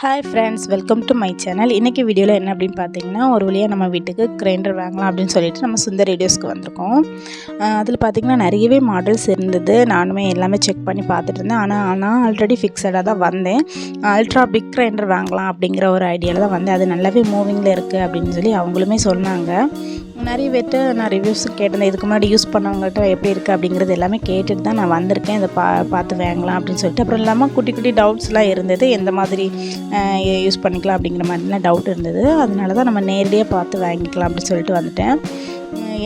Hi friends, welcome to my channel. இன்றைக்கி வீடியோவில் என்ன அப்படின்னு பார்த்தீங்கன்னா, ஒரு வழியாக நம்ம வீட்டுக்கு கிரைண்டர் வாங்கலாம் அப்படின்னு சொல்லிட்டு நம்ம சுந்தர் ரேடியோஸ்க்கு வந்திருக்கோம். அதில் பார்த்திங்கன்னா நிறையவே மாடல்ஸ் இருந்தது. நானுமே எல்லாமே செக் பண்ணி பார்த்துட்டு இருந்தேன். ஆனால் ஆல்ரெடி ஃபிக்ஸடாக தான் வந்தேன். அல்ட்ரா பிக் கிரைண்டர் வாங்கலாம் அப்படிங்கிற ஒரு ஐடியாவில் தான் வந்தேன். அது நல்லாவே மூவிங்கில் இருக்குது அப்படின்னு சொல்லி அவங்களுமே சொன்னாங்க. நிறைய பேர்கிட்ட நான் ரிவ்யூஸும் கேட்டிருந்தேன். இதுக்கு முன்னாடி யூஸ் பண்ணவங்கள்ட்ட எப்படி இருக்குது அப்படிங்கிறது எல்லாமே கேட்டுட்டு தான் நான் வந்திருக்கேன். இதை பார்த்து வாங்கலாம் அப்படின்னு சொல்லிட்டு. அப்புறம் இல்லாமல் குட்டி குட்டி டவுட்ஸ்லாம் இருந்தது. எந்த மாதிரி யூஸ் பண்ணிக்கலாம் அப்படிங்கிற மாதிரிலாம் டவுட் இருந்தது. அதனால தான் நம்ம நேரடியாக பார்த்து வாங்கிக்கலாம் அப்படின்னு சொல்லிட்டு வந்துட்டேன்.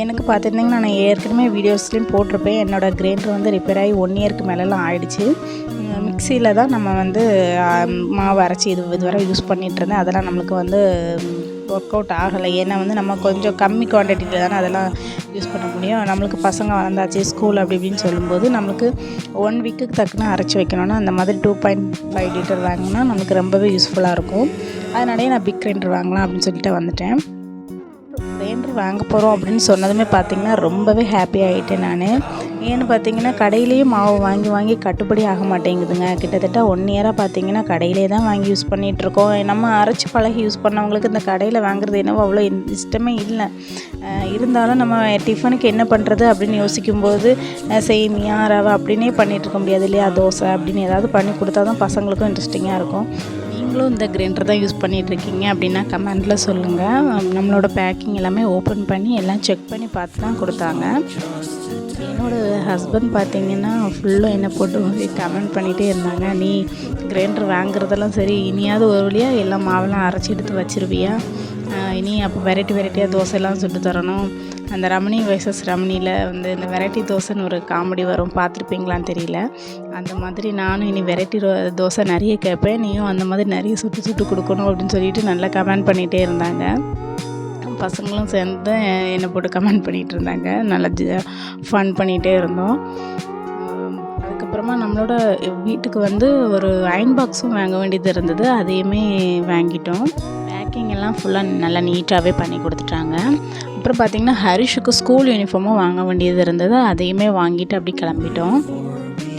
எனக்கு பார்த்துருந்தீங்கன்னா நான் ஏற்கனவே வீடியோஸ்லேயும் போட்டிருப்பேன். என்னோடய கிரைண்டர் வந்து ரிப்பேர் ஆகி 1 இயருக்கு மேலெலாம் ஆகிடுச்சு. மிக்சியில் தான் நம்ம வந்து மாவு அரைச்சி இதுவரை யூஸ் பண்ணிகிட்ருந்தேன். அதெல்லாம் நம்மளுக்கு வந்து ஒர்க் அவுட் ஆகலை. ஏன்னா வந்து நம்ம கொஞ்சம் கம்மி குவான்டிட்டியில் தானே அதெல்லாம் யூஸ் பண்ண முடியும். நம்மளுக்கு பசங்க வளர்ந்தாச்சு, ஸ்கூல் அப்படி இப்படின்னு சொல்லும்போது நம்மளுக்கு 1 வீக்குக்கு தக்குன்னு அரைச்சி வைக்கணும்னா அந்த மாதிரி 2.5 லிட்டர் வாங்கினா நம்மளுக்கு ரொம்பவே யூஸ்ஃபுல்லாக இருக்கும். அதனாலேயே நான் பிக் கிரைண்டர் வாங்கலாம் அப்படின்னு சொல்லிட்டு வந்துட்டேன். கிரைண்டர் வாங்க போகிறோம் அப்படின்னு சொன்னதுமே பார்த்திங்கன்னா ரொம்பவே ஹாப்பி ஆகிட்டேன் நான். ஏன்னு பார்த்தீங்கன்னா கடையிலேயே மாவு வாங்கி கட்டுப்படி ஆக மாட்டேங்குதுங்க. கிட்டத்தட்ட 1 இயராக பார்த்திங்கன்னா கடையிலே தான் வாங்கி யூஸ் பண்ணிகிட்ருக்கோம். நம்ம அரைச்சி பழகி யூஸ் பண்ணவங்களுக்கு இந்த கடையில் வாங்குறது என்னவோ அவ்வளோ இஷ்டமே இல்லை. இருந்தாலும் நம்ம டிஃபனுக்கு என்ன பண்ணுறது அப்படின்னு யோசிக்கும்போது சேமியா ரவை அப்படின்னே பண்ணிகிட்ருக்க முடியாது இல்லையா, தோசை அப்படின்னு ஏதாவது பண்ணி கொடுத்தா தான் பசங்களுக்கும் இன்ட்ரெஸ்டிங்காக இருக்கும். நீங்களும் இந்த கிரைண்டர் தான் யூஸ் பண்ணிகிட்ருக்கீங்க அப்படின்னா கமெண்டில் சொல்லுங்கள். நம்மளோட பேக்கிங் எல்லாமே ஓப்பன் பண்ணி எல்லாம் செக் பண்ணி பார்த்து தான் கொடுத்தாங்க. என்னோடய ஹஸ்பண்ட் பார்த்திங்கன்னா ஃபுல்லாக என்ன போட்டு கமெண்ட் பண்ணிகிட்டே இருந்தாங்க. நீ கிரைண்டர் வாங்குறதெல்லாம் சரி, இனியாவது ஒரு வழியாக எல்லாம் மாவெல்லாம் அரைச்சி எடுத்து வச்சிருவியா, இனி அப்போ வெரைட்டியாக தோசையெல்லாம் சுட்டு தரணும். அந்த ரமணி வைசஸ் ரமணியில் வந்து இந்த வெரைட்டி தோசைன்னு ஒரு காமெடி வரும், பார்த்துருப்பீங்களான்னு தெரியல. அந்த மாதிரி நானும் இனி வெரைட்டி தோசை நிறைய கேட்பேன், நீயும் அந்த மாதிரி நிறைய சுட்டு கொடுக்கணும் அப்படின்னு சொல்லிட்டு நல்லா கமெண்ட் பண்ணிகிட்டே இருந்தாங்க. பசங்களும் சேர்ந்து என்னை போட்டு கமெண்ட் பண்ணிகிட்டு இருந்தாங்க. நல்லா ஃபன் பண்ணிகிட்டே இருந்தோம். அதுக்கப்புறமா நம்மளோட வீட்டுக்கு வந்து ஒரு அயன் பாக்ஸும் வாங்க வேண்டியது இருந்தது. அதையுமே வாங்கிட்டோம். பேக்கிங் எல்லாம் ஃபுல்லாக நல்லா நீட்டாகவே பண்ணி கொடுத்துட்டாங்க. அப்புறம் பார்த்திங்கன்னா ஹரிஷுக்கு ஸ்கூல் யூனிஃபார்மும் வாங்க வேண்டியது இருந்தது. அதையுமே வாங்கிட்டு அப்படி கிளம்பிட்டோம்.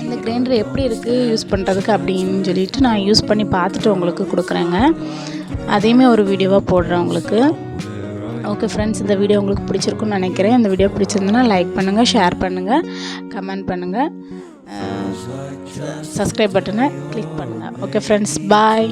இந்த கிரைண்டர் எப்படி இருக்குது யூஸ் பண்ணுறதுக்கு அப்படின்னு சொல்லிட்டு நான் யூஸ் பண்ணி பார்த்துட்டு உங்களுக்கு கொடுக்குறேங்க. அதையுமே ஒரு வீடியோவாக போடுறேன் உங்களுக்கு. ஓகே ஃப்ரெண்ட்ஸ், இந்த வீடியோ உங்களுக்கு பிடிச்சிருக்குன்னு நினைக்கிறேன். இந்த வீடியோ பிடிச்சிருந்ததுன்னா லைக் பண்ணுங்கள், ஷேர் பண்ணுங்கள், கமெண்ட் பண்ணுங்கள், சப்ஸ்கிரைப் பட்டனை கிளிக் பண்ணுங்கள். ஓகே ஃப்ரெண்ட்ஸ், பாய்.